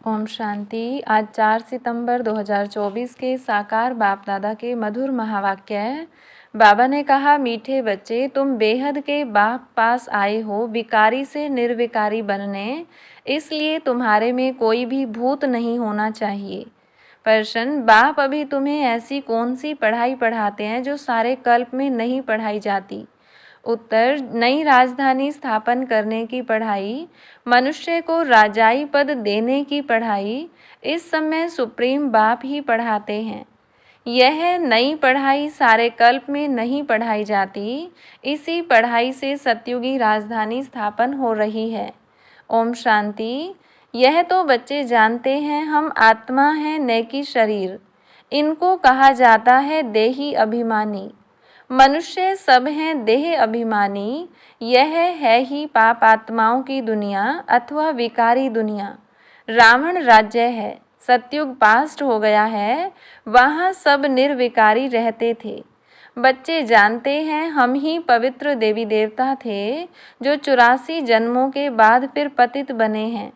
ओम शांति। आज 4 सितंबर 2024 के साकार बाप दादा के मधुर महावाक्य है। बाबा ने कहा, मीठे बच्चे, तुम बेहद के बाप पास आए हो विकारी से निर्विकारी बनने, इसलिए तुम्हारे में कोई भी भूत नहीं होना चाहिए। प्रश्न, बाप अभी तुम्हें ऐसी कौन सी पढ़ाई पढ़ाते हैं जो सारे कल्प में नहीं पढ़ाई जाती? उत्तर, नई राजधानी स्थापन करने की पढ़ाई, मनुष्य को राजाई पद देने की पढ़ाई इस समय सुप्रीम बाप ही पढ़ाते हैं। यह नई पढ़ाई सारे कल्प में नहीं पढ़ाई जाती। इसी पढ़ाई से सतयुगी राजधानी स्थापन हो रही है। ओम शांति। यह तो बच्चे जानते हैं हम आत्मा हैं न कि शरीर। इनको कहा जाता है देही अभिमानी। मनुष्य सब हैं देह अभिमानी। यह है ही पाप आत्माओं की दुनिया अथवा विकारी दुनिया। रावण राज्य है, सतयुग पास्ट हो गया है, वहाँ सब निर्विकारी रहते थे। बच्चे जानते हैं हम ही पवित्र देवी देवता थे जो 84 जन्मों के बाद फिर पतित बने हैं।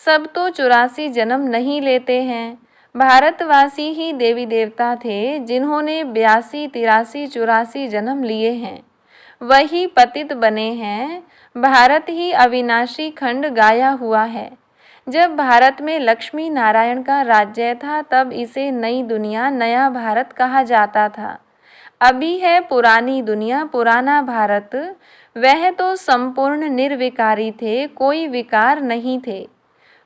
सब तो 84 जन्म नहीं लेते हैं। भारतवासी ही देवी देवता थे जिन्होंने 82, 83, 84 जन्म लिए हैं, वही पतित बने हैं। भारत ही अविनाशी खंड गाया हुआ है। जब भारत में लक्ष्मी नारायण का राज्य था तब इसे नई दुनिया, नया भारत कहा जाता था। अभी है पुरानी दुनिया, पुराना भारत। वह तो संपूर्ण निर्विकारी थे, कोई विकार नहीं थे।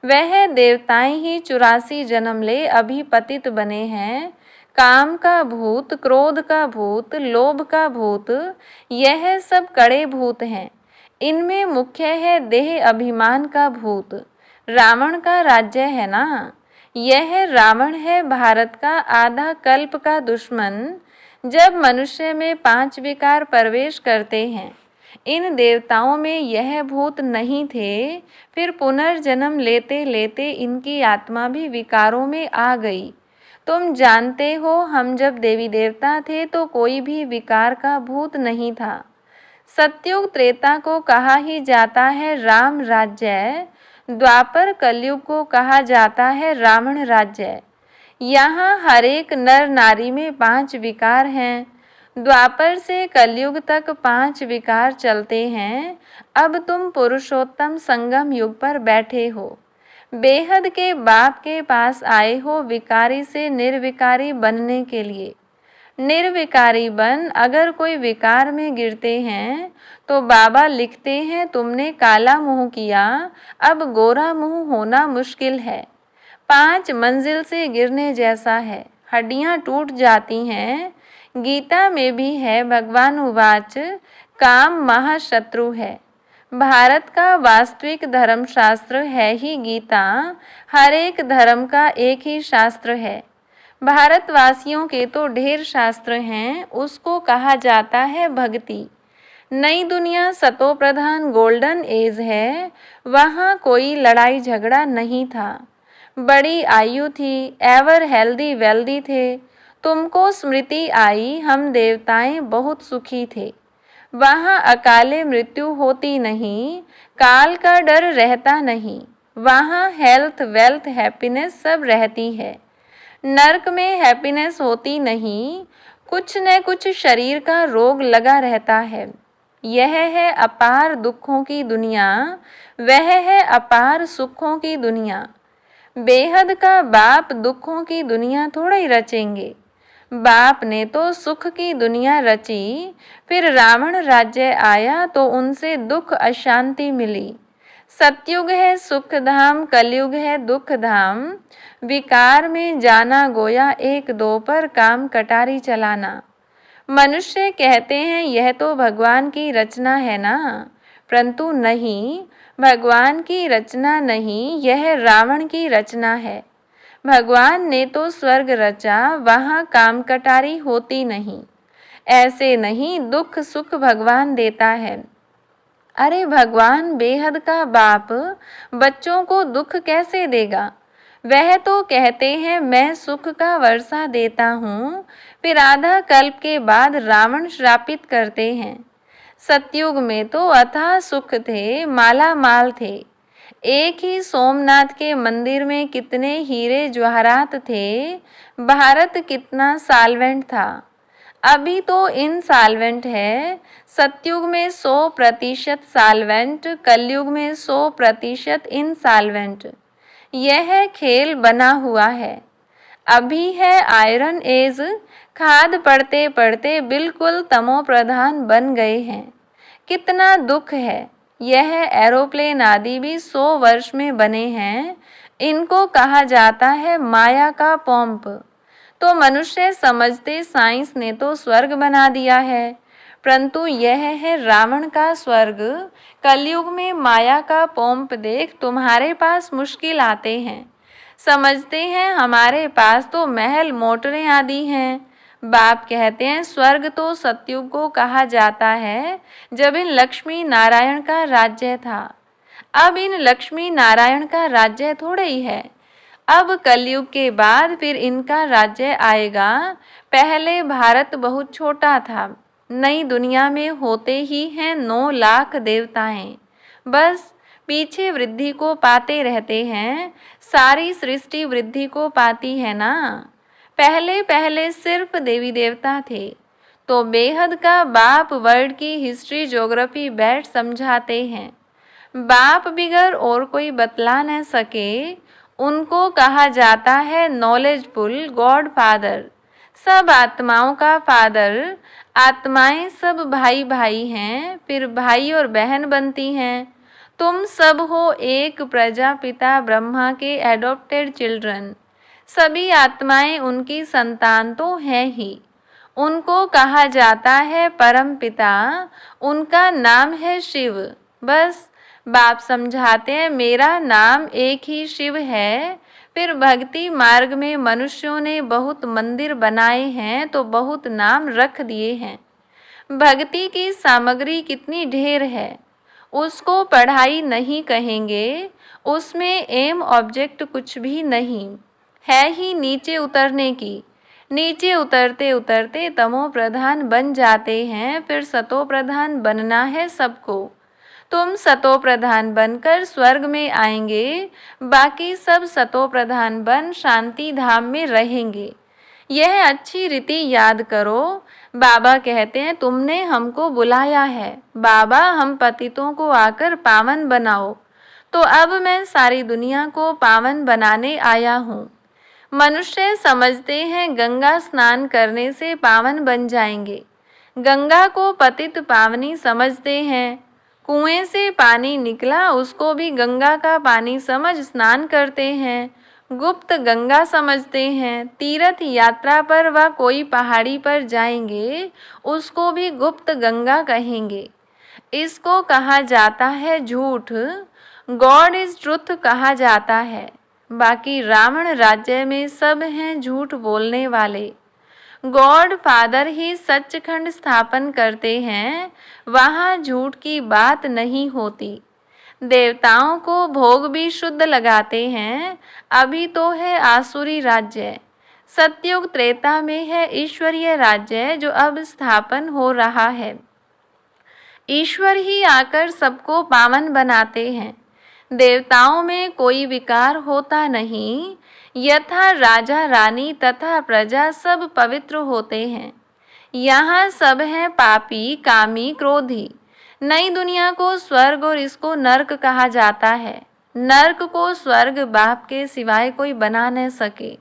वह देवताएं ही 84 जन्म ले अभी पतित बने हैं। काम का भूत, क्रोध का भूत, लोभ का भूत, यह सब कड़े भूत हैं। इनमें मुख्य है देह अभिमान का भूत। रावण का राज्य है ना, यह रावण है भारत का आधा कल्प का दुश्मन। जब मनुष्य में 5 विकार प्रवेश करते हैं, इन देवताओं में यह भूत नहीं थे, फिर पुनर्जन्म लेते लेते इनकी आत्मा भी विकारों में आ गई। तुम जानते हो हम जब देवी देवता थे तो कोई भी विकार का भूत नहीं था। सतयुग त्रेता को कहा ही जाता है राम राज्य, द्वापर कलयुग को कहा जाता है रावण राज्य। यहाँ हर एक नर नारी में 5 विकार हैं। द्वापर से कलयुग तक 5 विकार चलते हैं। अब तुम पुरुषोत्तम संगम युग पर बैठे हो, बेहद के बाप के पास आए हो विकारी से निर्विकारी बनने के लिए। निर्विकारी बन, अगर कोई विकार में गिरते हैं तो बाबा लिखते हैं तुमने काला मुंह किया, अब गोरा मुंह होना मुश्किल है। 5 मंजिल से गिरने जैसा है, हड्डियां टूट जाती हैं। गीता में भी है, भगवान उवाच, काम महाशत्रु है। भारत का वास्तविक धर्म शास्त्र है ही गीता। हर एक धर्म का एक ही शास्त्र है। भारतवासियों के तो ढेर शास्त्र हैं, उसको कहा जाता है भक्ति। नई दुनिया सतो प्रधान गोल्डन एज है, वहाँ कोई लड़ाई झगड़ा नहीं था। बड़ी आयु थी, एवर हेल्दी वेल्दी थे। तुमको स्मृति आई हम देवताएं बहुत सुखी थे। वहाँ अकाले मृत्यु होती नहीं, काल का डर रहता नहीं। वहाँ हेल्थ, वेल्थ, हैप्पीनेस सब रहती है। नर्क में हैप्पीनेस होती नहीं, कुछ न कुछ शरीर का रोग लगा रहता है। यह है अपार दुखों की दुनिया, वह है अपार सुखों की दुनिया। बेहद का बाप दुखों की दुनिया थोड़ा ही रचेंगे। बाप ने तो सुख की दुनिया रची, फिर रावण राज्य आया तो उनसे दुख अशांति मिली। सतयुग है सुख धाम, कलयुग है दुख धाम। विकार में जाना गोया, 1-2 पर काम कटारी चलाना। मनुष्य कहते हैं यह तो भगवान की रचना है ना, परंतु नहीं, भगवान की रचना नहीं, यह रावण की रचना है। भगवान ने तो स्वर्ग रचा, वहाँ काम कटारी होती नहीं। ऐसे नहीं, दुख सुख भगवान देता है। अरे भगवान बेहद का बाप बच्चों को दुख कैसे देगा? वह तो कहते हैं मैं सुख का वर्षा देता हूँ, फिर आधा कल्प के बाद रावण श्रापित करते हैं। सतयुग में तो अथाह सुख थे, माला माल थे। एक ही सोमनाथ के मंदिर में कितने हीरे जवाहरात थे, भारत कितना सॉल्वेंट था। अभी तो इनसॉल्वेंट है। सतयुग में 100% सॉल्वेंट, कलयुग में 100% इनसॉल्वेंट। यह खेल बना हुआ है। अभी है आयरन एज, खाद पड़ते पड़ते बिल्कुल तमो प्रधान बन गए हैं। कितना दुख है। यह एरोप्लेन आदि भी 100 वर्ष में बने हैं। इनको कहा जाता है माया का पोंप। तो मनुष्य समझते साइंस ने तो स्वर्ग बना दिया है, परंतु यह है रावण का स्वर्ग। कलयुग में माया का पोंप देख तुम्हारे पास मुश्किल आते हैं। समझते हैं हमारे पास तो महल मोटरें आदि हैं। बाप कहते हैं स्वर्ग तो सतयुग को कहा जाता है, जब इन लक्ष्मी नारायण का राज्य था। अब इन लक्ष्मी नारायण का राज्य थोड़ा ही है। अब कलयुग के बाद फिर इनका राज्य आएगा। पहले भारत बहुत छोटा था। नई दुनिया में होते ही हैं 9 लाख देवताएं। बस पीछे वृद्धि को पाते रहते हैं। सारी सृष्टि वृद्धि को पाती है ना। पहले पहले सिर्फ देवी देवता थे। तो बेहद का बाप वर्ड की हिस्ट्री ज्योग्राफी बैठ समझाते हैं। बाप बिगर और कोई बतला न सके, उनको कहा जाता है नॉलेजफुल गॉड फादर। सब आत्माओं का फादर। आत्माएं सब भाई भाई हैं, फिर भाई और बहन बनती हैं। तुम सब हो एक प्रजापिता ब्रह्मा के एडॉप्टेड चिल्ड्रन। सभी आत्माएं उनकी संतान तो हैं ही। उनको कहा जाता है परम पिता। उनका नाम है शिव। बस बाप समझाते हैं मेरा नाम एक ही शिव है। फिर भक्ति मार्ग में मनुष्यों ने बहुत मंदिर बनाए हैं तो बहुत नाम रख दिए हैं। भक्ति की सामग्री कितनी ढेर है, उसको पढ़ाई नहीं कहेंगे। उसमें एम ऑब्जेक्ट कुछ भी नहीं है ही नीचे उतरने की। नीचे उतरते उतरते तमो प्रधान बन जाते हैं, फिर सतो प्रधान बनना है सबको। तुम सतो प्रधान बनकर स्वर्ग में आएंगे, बाकी सब सतो प्रधान बन शांति धाम में रहेंगे। यह अच्छी रीति याद करो। बाबा कहते हैं तुमने हमको बुलाया है, बाबा हम पतितों को आकर पावन बनाओ। तो अब मैं सारी दुनिया को पावन बनाने आया हूँ। मनुष्य समझते हैं गंगा स्नान करने से पावन बन जाएंगे। गंगा को पतित पावनी समझते हैं। कुएं से पानी निकला उसको भी गंगा का पानी समझ स्नान करते हैं। गुप्त गंगा समझते हैं। तीर्थ यात्रा पर व कोई पहाड़ी पर जाएंगे उसको भी गुप्त गंगा कहेंगे। इसको कहा जाता है झूठ। गॉड इज ट्रुथ कहा जाता है। बाकी रावण राज्य में सब हैं झूठ बोलने वाले। गॉड फादर ही सचखंड स्थापन करते हैं, वहाँ झूठ की बात नहीं होती। देवताओं को भोग भी शुद्ध लगाते हैं। अभी तो है आसुरी राज्य। सतयुग त्रेता में है ईश्वरीय राज्य जो अब स्थापन हो रहा है। ईश्वर ही आकर सबको पावन बनाते हैं। देवताओं में कोई विकार होता नहीं। यथा राजा रानी तथा प्रजा सब पवित्र होते हैं। यहाँ सब हैं पापी कामी क्रोधी। नई दुनिया को स्वर्ग और इसको नर्क कहा जाता है। नर्क को स्वर्ग बाप के सिवाय कोई बना न सके।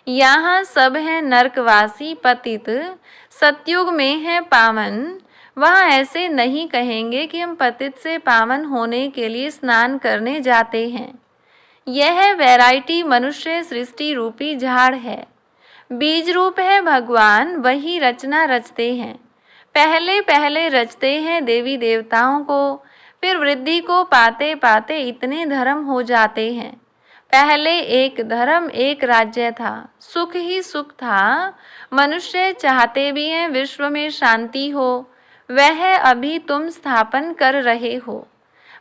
यहाँ सब हैं नर्कवासी पतित। सतयुग में है पावन। वहाँ ऐसे नहीं कहेंगे कि हम पतित से पावन होने के लिए स्नान करने जाते हैं। यह वैरायटी मनुष्य सृष्टि रूपी झाड़ है। बीज रूप है भगवान, वही रचना रचते हैं। पहले पहले रचते हैं देवी देवताओं को, फिर वृद्धि को पाते पाते इतने धर्म हो जाते हैं। पहले एक धर्म एक राज्य था, सुख ही सुख था। मनुष्य चाहते भी हैं विश्व में शांति हो, वह अभी तुम स्थापन कर रहे हो।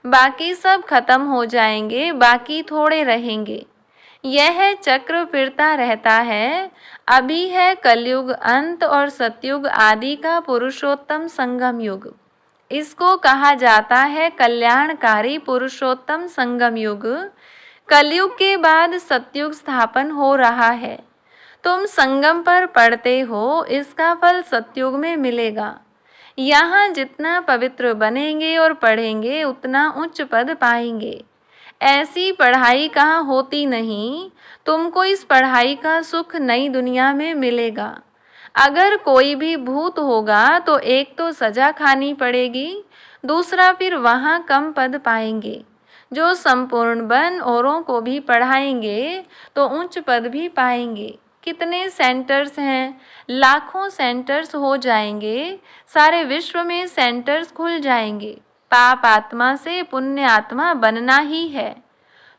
बाकी सब खत्म हो जाएंगे, बाकी थोड़े रहेंगे। यह चक्र फिरता रहता है। अभी है कलयुग अंत और सतयुग आदि का पुरुषोत्तम संगम युग। इसको कहा जाता है कल्याणकारी पुरुषोत्तम संगम युग। कलयुग के बाद सतयुग स्थापन हो रहा है। तुम संगम पर पढ़ते हो, इसका फल सतयुग में मिलेगा। यहाँ जितना पवित्र बनेंगे और पढ़ेंगे उतना उच्च पद पाएंगे। ऐसी पढ़ाई कहाँ होती नहीं। तुमको इस पढ़ाई का सुख नई दुनिया में मिलेगा। अगर कोई भी भूत होगा तो एक तो सजा खानी पड़ेगी, दूसरा फिर वहाँ कम पद पाएंगे। जो संपूर्ण बन औरों को भी पढ़ाएंगे तो उच्च पद भी पाएंगे। कितने सेंटर्स हैं, लाखों सेंटर्स हो जाएंगे। सारे विश्व में सेंटर्स खुल जाएंगे। पाप आत्मा से पुण्य आत्मा बनना ही है।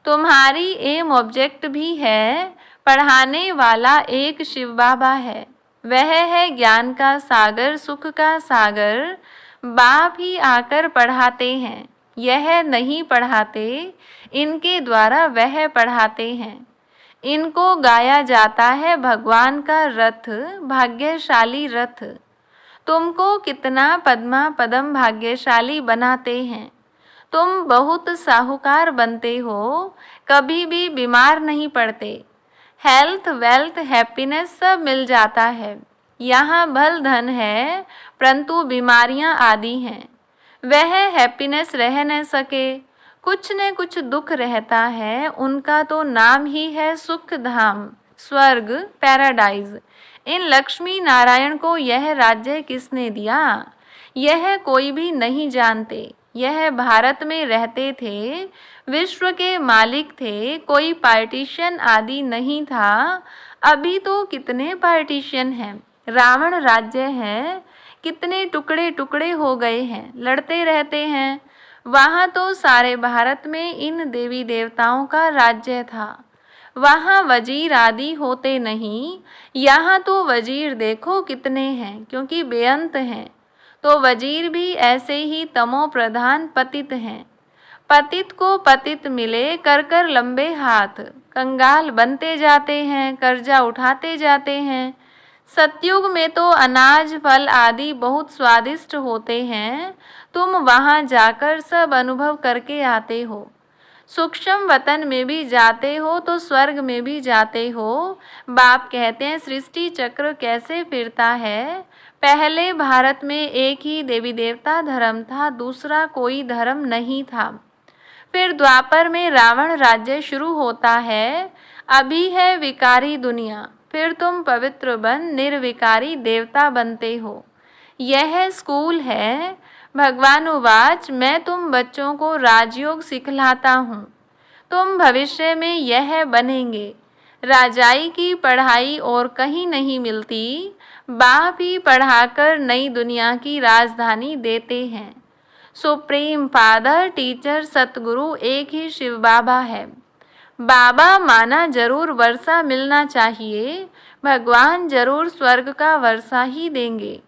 तुम्हारी एम ऑब्जेक्ट भी है। पढ़ाने वाला एक शिव बाबा है। वह है ज्ञान का सागर, सुख का सागर। बाप ही आकर पढ़ाते हैं। यह नहीं पढ़ाते, इनके द्वारा वह पढ़ाते हैं। इनको गाया जाता है भगवान का रथ, भाग्यशाली रथ। तुमको कितना पद्मा पदम भाग्यशाली बनाते हैं। तुम बहुत साहूकार बनते हो, कभी भी बीमार नहीं पड़ते। हेल्थ, वेल्थ, हैप्पीनेस सब मिल जाता है। यहाँ भल धन है, परंतु बीमारियाँ आदि हैं। वह हैप्पीनेस रह न सके, कुछ न कुछ दुख रहता है। उनका तो नाम ही है सुख धाम, स्वर्ग, पैराडाइज। इन लक्ष्मी नारायण को यह राज्य किसने दिया, यह कोई भी नहीं जानते। यह भारत में रहते थे, विश्व के मालिक थे। कोई पार्टीशन आदि नहीं था। अभी तो कितने पार्टीशन हैं। रावण राज्य है, कितने टुकड़े टुकड़े हो गए हैं, लड़ते रहते हैं। वहाँ तो सारे भारत में इन देवी देवताओं का राज्य था। वहाँ वजीर आदि होते नहीं। यहाँ तो वजीर देखो कितने हैं, क्योंकि बेअंत हैं। तो वजीर भी ऐसे ही तमो प्रधान पतित हैं। पतित को पतित मिले, कर कर लंबे हाथ। कंगाल बनते जाते हैं, कर्जा उठाते जाते हैं। सतयुग में तो अनाज फल आदि बहुत स्वादिष्ट होते हैं। तुम वहाँ जाकर सब अनुभव करके आते हो। सूक्ष्म वतन में भी जाते हो तो स्वर्ग में भी जाते हो। बाप कहते हैं सृष्टि चक्र कैसे फिरता है। पहले भारत में एक ही देवी देवता धर्म था, दूसरा कोई धर्म नहीं था। फिर द्वापर में रावण राज्य शुरू होता है। अभी है विकारी दुनिया, फिर तुम पवित्र बन निर्विकारी देवता बनते हो। यह स्कूल है। भगवान उवाच, मैं तुम बच्चों को राजयोग सिखलाता हूँ। तुम भविष्य में यह बनेंगे। राजाई की पढ़ाई और कहीं नहीं मिलती। बाप ही पढ़ाकर नई दुनिया की राजधानी देते हैं। सुप्रीम फादर, टीचर, सतगुरु एक ही शिव बाबा है। बाबा माना जरूर वर्षा मिलना चाहिए। भगवान जरूर स्वर्ग का वर्षा ही देंगे।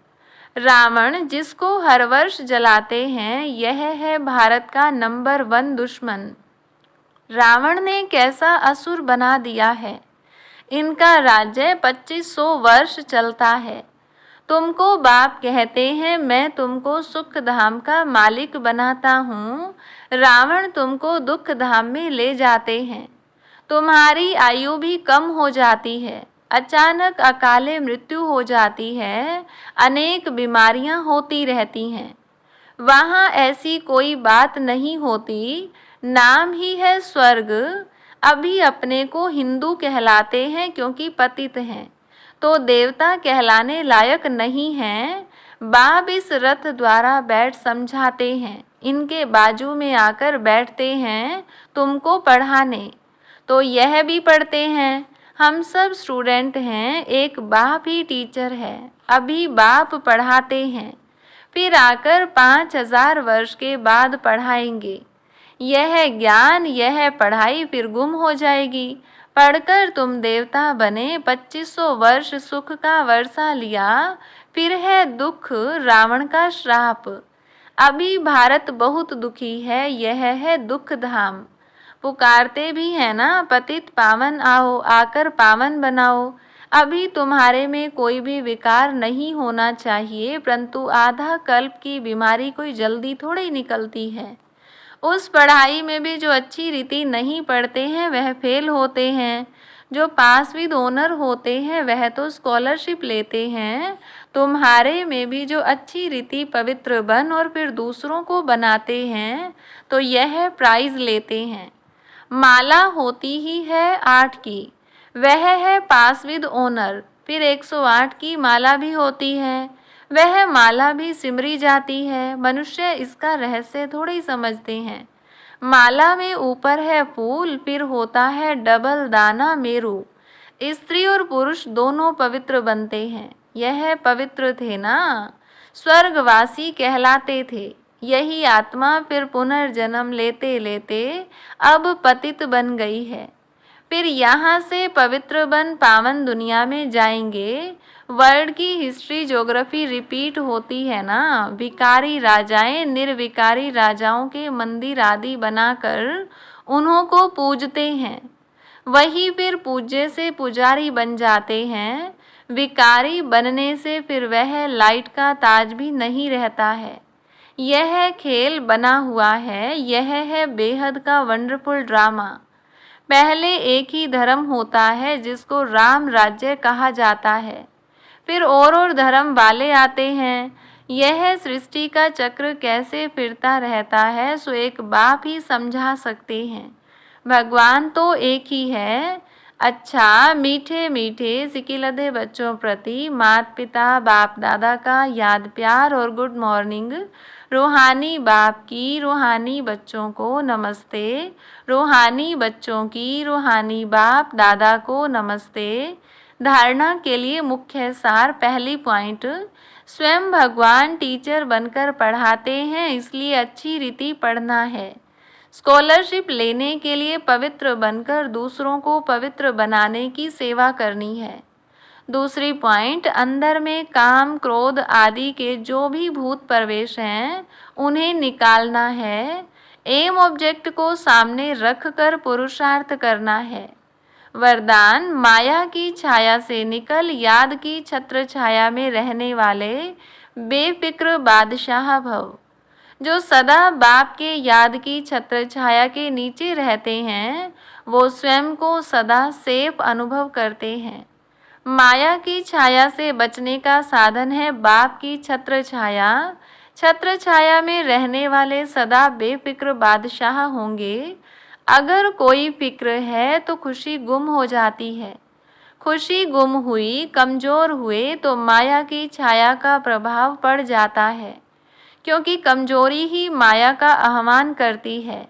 रावण जिसको हर वर्ष जलाते हैं, यह है भारत का नंबर 1 दुश्मन। रावण ने कैसा असुर बना दिया है। इनका राज्य 2500 वर्ष चलता है। तुमको बाप कहते हैं मैं तुमको सुख धाम का मालिक बनाता हूँ। रावण तुमको दुख धाम में ले जाते हैं। तुम्हारी आयु भी कम हो जाती है। अचानक अकाले मृत्यु हो जाती है। अनेक बीमारियां होती रहती हैं। वहाँ ऐसी कोई बात नहीं होती। नाम ही है स्वर्ग। अभी अपने को हिंदू कहलाते हैं क्योंकि पतित हैं, तो देवता कहलाने लायक नहीं हैं। बाप इस रथ द्वारा बैठ समझाते हैं। इनके बाजू में आकर बैठते हैं तुमको पढ़ाने। तो यह भी पढ़ते हैं। हम सब स्टूडेंट हैं, एक बाप ही टीचर है। अभी बाप पढ़ाते हैं, फिर आकर 5000 वर्ष के बाद पढ़ाएंगे। यह ज्ञान, यह पढ़ाई फिर गुम हो जाएगी। पढ़कर तुम देवता बने, 2500 वर्ष सुख का वर्षा लिया, फिर है दुख, रावण का श्राप। अभी भारत बहुत दुखी है, यह है दुख धाम। पुकारते भी है ना, पतित पावन आओ, आकर पावन बनाओ। अभी तुम्हारे में कोई भी विकार नहीं होना चाहिए, परंतु आधा कल्प की बीमारी कोई जल्दी थोड़ी निकलती है। उस पढ़ाई में भी जो अच्छी रीति नहीं पढ़ते हैं वह फेल होते हैं। जो पास विद ऑनर होते हैं वह तो स्कॉलरशिप लेते हैं। तुम्हारे में भी जो अच्छी रीति पवित्र बन और फिर दूसरों को बनाते हैं तो यह प्राइज लेते हैं। माला होती ही है 8 की, वह है पास विद ऑनर। फिर 108 की माला भी होती है, वह माला भी सिमरी जाती है। मनुष्य इसका रहस्य थोड़ी समझते हैं। माला में ऊपर है फूल, फिर होता है डबल दाना मेरू। स्त्री और पुरुष दोनों पवित्र बनते हैं। यह पवित्र थे ना, स्वर्गवासी कहलाते थे। यही आत्मा फिर पुनर्जन्म लेते लेते अब पतित बन गई है। फिर यहाँ से पवित्र बन पावन दुनिया में जाएंगे। वर्ल्ड की हिस्ट्री ज्योग्राफी रिपीट होती है ना। विकारी राजाएं निर्विकारी राजाओं के मंदिर आदि बनाकर उन्हों को पूजते हैं। वही फिर पूज्य से पुजारी बन जाते हैं। विकारी बनने से फिर वह लाइट का ताज भी नहीं रहता है। यह खेल बना हुआ है, यह है बेहद का वंडरफुल ड्रामा। पहले एक ही धर्म होता है जिसको राम राज्य कहा जाता है, फिर और धर्म वाले आते हैं। यह सृष्टि का चक्र कैसे फिरता रहता है सो एक बाप ही समझा सकते हैं। भगवान तो एक ही है। अच्छा, मीठे मीठे सिकिलधे बच्चों प्रति माता पिता बाप दादा का याद प्यार और गुड मॉर्निंग। रूहानी बाप की रूहानी बच्चों को नमस्ते। रूहानी बच्चों की रूहानी बाप दादा को नमस्ते। धारणा के लिए मुख्य सार। पहली पॉइंट, स्वयं भगवान टीचर बनकर पढ़ाते हैं, इसलिए अच्छी रीति पढ़ना है। स्कॉलरशिप लेने के लिए पवित्र बनकर दूसरों को पवित्र बनाने की सेवा करनी है। दूसरी पॉइंट, अंदर में काम क्रोध आदि के जो भी भूत प्रवेश हैं उन्हें निकालना है। एम ऑब्जेक्ट को सामने रखकर पुरुषार्थ करना है। वरदान, माया की छाया से निकल याद की छत्र छाया में रहने वाले बेफिक्र बादशाह भव। जो सदा बाप के याद की छत्र छाया के नीचे रहते हैं वो स्वयं को सदा सेफ अनुभव करते हैं। माया की छाया से बचने का साधन है बाप की छत्र छाया। छत्र छाया में रहने वाले सदा बेफिक्र बादशाह होंगे। अगर कोई फिक्र है तो खुशी गुम हो जाती है। खुशी गुम हुई, कमजोर हुए तो माया की छाया का प्रभाव पड़ जाता है, क्योंकि कमजोरी ही माया का आह्वान करती है।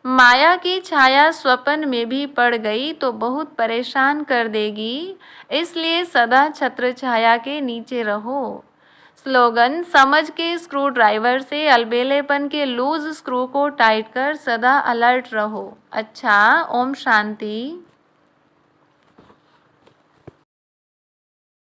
माया की छाया स्वप्न में भी पड़ गई तो बहुत परेशान कर देगी, इसलिए सदा छत्र छाया के नीचे रहो। स्लोगन, समझ के स्क्रू ड्राइवर से अलबेलेपन के लूज स्क्रू को टाइट कर सदा अलर्ट रहो। अच्छा, ओम शांति।